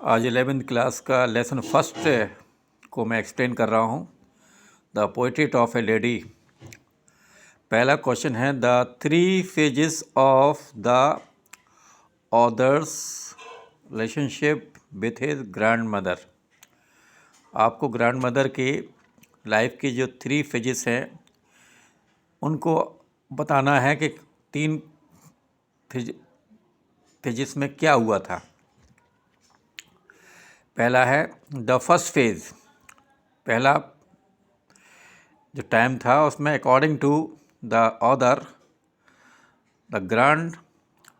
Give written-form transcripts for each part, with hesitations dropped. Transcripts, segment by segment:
आज 11th class का lesson first को मैं एक्सप्लेन कर रहा हूँ। The portrait of A lady. पहला क्वेश्चन है the 3 phases of the author's relationship with his grand mother. आपको ग्रैंड मदर के लाइफ की जो 3 फेजेस हैं उनको बताना है कि 3 फेजेस में क्या हुआ था। पहला है द फर्स्ट फेज़। पहला जो टाइम था उसमें according to the author the grand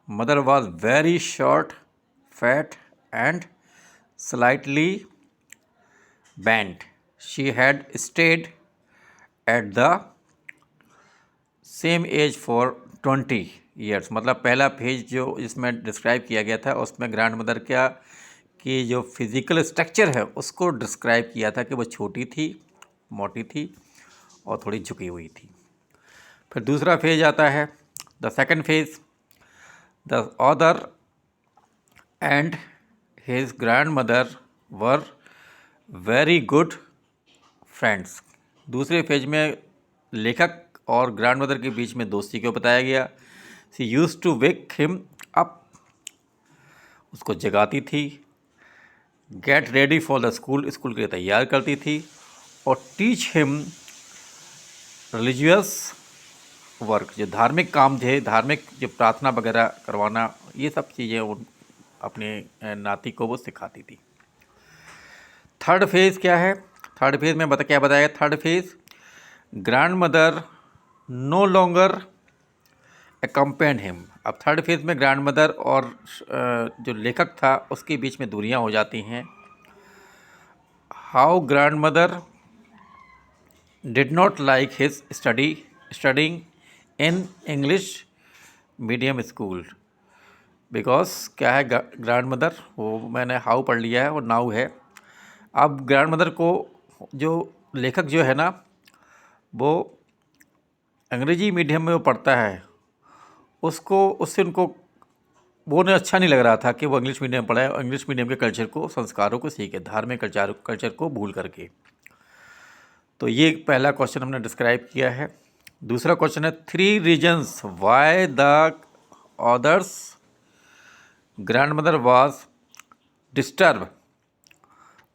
mother was very short, fat and slightly bent. She had stayed at the same age for 20 years. मतलब पहला फेज जो इसमें डिस्क्राइब किया गया था उसमें ग्रैंड मदर क्या कि जो फिज़िकल स्ट्रक्चर है उसको डिस्क्राइब किया था कि वो छोटी थी, मोटी थी और थोड़ी झुकी हुई थी। फिर दूसरा फेज आता है the second phase. The author and his grand mother were very good friends. दूसरे फेज में लेखक और ग्रैंड मदर के बीच में दोस्ती को बताया गया। She used to wake him up, उसको जगाती थी। Get ready for the school, school के लिए तैयार करती थी। और टीच हिम रिलीजियस वर्क, जो धार्मिक काम थे, धार्मिक जो प्रार्थना वगैरह करवाना, ये सब चीज़ें उन अपने नाती को वो सिखाती थी। थर्ड फेज़ क्या है? थर्ड फेज़ में क्या बताया? Third phase grand mother no longer accompanied him. अब थर्ड फेज़ में ग्रैंड मदर और जो लेखक था उसके बीच में दूरियां हो जाती हैं। How grand mother did not like his studying in English medium school. Because क्या है, ग्रैंड मदर, वो मैंने हाउ पढ़ लिया है और नाउ है। अब ग्रैंड मदर को जो लेखक जो है ना वो अंग्रेजी मीडियम में वो पढ़ता है, उससे उनको वो उन्हें अच्छा नहीं लग रहा था कि वो इंग्लिश मीडियम में पढ़ा है, इंग्लिश मीडियम के कल्चर को, संस्कारों को सीखे, धार्मिक कल्चर को भूल करके। तो ये पहला क्वेश्चन हमने डिस्क्राइब किया है। दूसरा क्वेश्चन है 3 reasons why the author's grand mother was disturb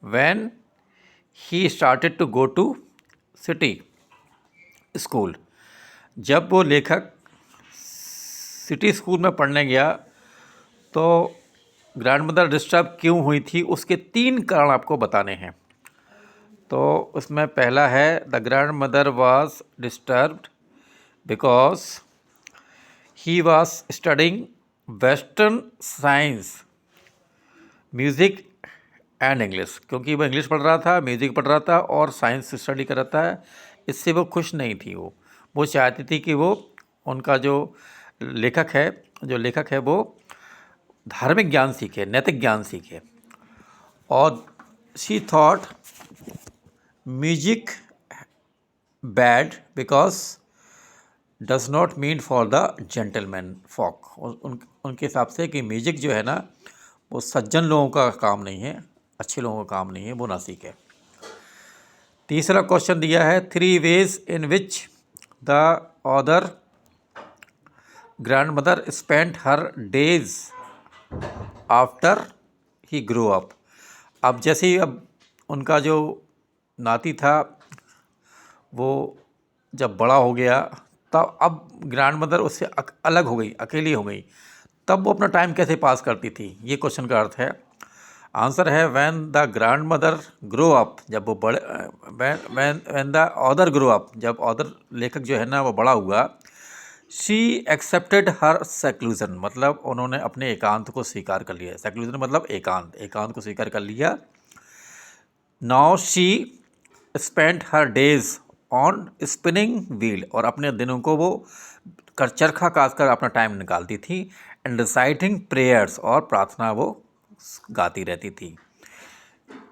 when he started to go to city school. जब वो लेखक सिटी स्कूल में पढ़ने गया तो ग्रैंड मदर डिस्टर्ब क्यों हुई थी, उसके 3 कारण आपको बताने हैं। तो उसमें पहला है the grand mother was disturbed because he was studying western science, music and English. क्योंकि वो इंग्लिश पढ़ रहा था, म्यूज़िक पढ़ रहा था और साइंस स्टडी कर रहा था। इससे वो खुश नहीं थी। वो चाहती थी कि वो उनका जो लेखक है वो धार्मिक ज्ञान सीखे, नैतिक ज्ञान सीखे। और she thought music bad because does not mean for the gentleman folk. उनके हिसाब से कि म्यूजिक जो है ना वो सज्जन लोगों का काम नहीं है, अच्छे लोगों का काम नहीं है, वो ना सीखे। तीसरा क्वेश्चन दिया है 3 ways in which the other grandmother spent her days after he grew up। अब जैसे ही अब उनका जो नाती था वो जब बड़ा हो गया तब अब ग्रैंड मदर उससे अलग हो गई, अकेली हो गई, तब वो अपना टाइम कैसे पास करती थी, ये क्वेश्चन का अर्थ है। आंसर है when the grand mother grow up, जब वो बड़े, when the author grow up, जब ऑथर लेखक जो है ना वो बड़ा हुआ। शी एक्सेप्टेड हर सेक्लूजन, मतलब उन्होंने अपने एकांत को स्वीकार कर लिया। सेक्लूजन मतलब एकांत को स्वीकार कर लिया। Now she spent her days on spinning wheel, और अपने दिनों को वो चरखा काट कर अपना टाइम निकालती थी। एंड रिसाइटिंग प्रेयर्स, और प्रार्थना वो गाती रहती थी।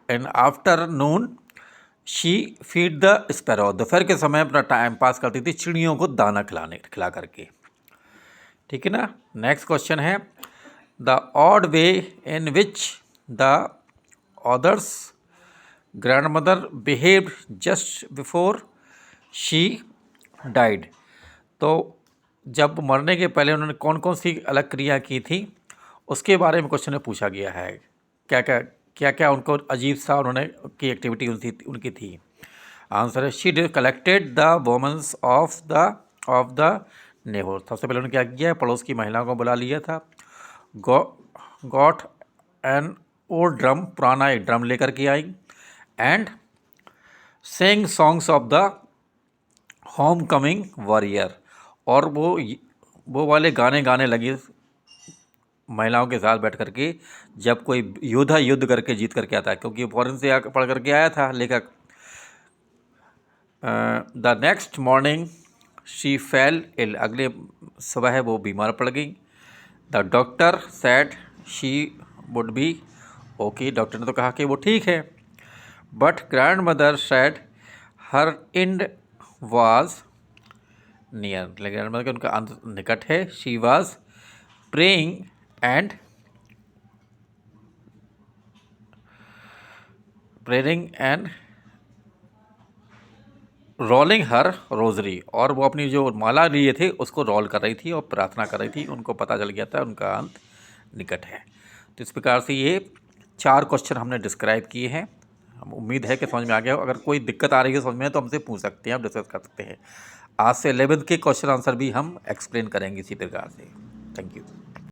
And afternoon she feed the sparrow, दोपहर के समय अपना टाइम पास करती थी चिड़ियों को दाना खिला करके। ठीक है ना। नेक्स्ट क्वेश्चन है the odd way in which the others grandmother behaved just before she died. तो जब मरने के पहले उन्होंने कौन कौन सी अलग क्रिया की थी उसके बारे में क्वेश्चन में पूछा गया है। क्या क्या उनको अजीब सा उन्होंने की एक्टिविटी उनकी थी। आंसर है she did collected the womens of the neighbour. सबसे पहले उन्होंने क्या किया, पड़ोस की महिलाओं को बुला लिया था। गॉट एन ओल्ड ड्रम, पुराना एक ड्रम लेकर के आई। And sang songs of the homecoming warrior, और वो वाले गाने गाने लगी महिलाओं के साथ बैठ करके जब कोई योद्धा युद्ध करके जीत करके आता है, क्योंकि फॉरेन से पढ़ करके आया था लेखक। The next morning she fell ill, अगले सुबह वो बीमार पड़ गई। The doctor said she would be okay, doctor ने तो कहा कि वो ठीक है। But grand mother said her end was near, लेकिन ग्रैंड मदर के उनका अंत निकट है। She was praying and rolling her rosary, और वो अपनी जो माला लिए थे उसको रोल कर रही थी और प्रार्थना कर रही थी। उनको पता चल गया था उनका अंत निकट है। तो इस प्रकार से ये 4 क्वेश्चन हमने डिस्क्राइब किए हैं। हम उम्मीद है कि समझ में आ गया हो। अगर कोई दिक्कत आ रही है समझ में तो हमसे पूछ सकते हैं, हम डिस्कस कर सकते हैं। आज से 11th के क्वेश्चन आंसर भी हम एक्सप्लेन करेंगे इसी प्रकार से। Thank you.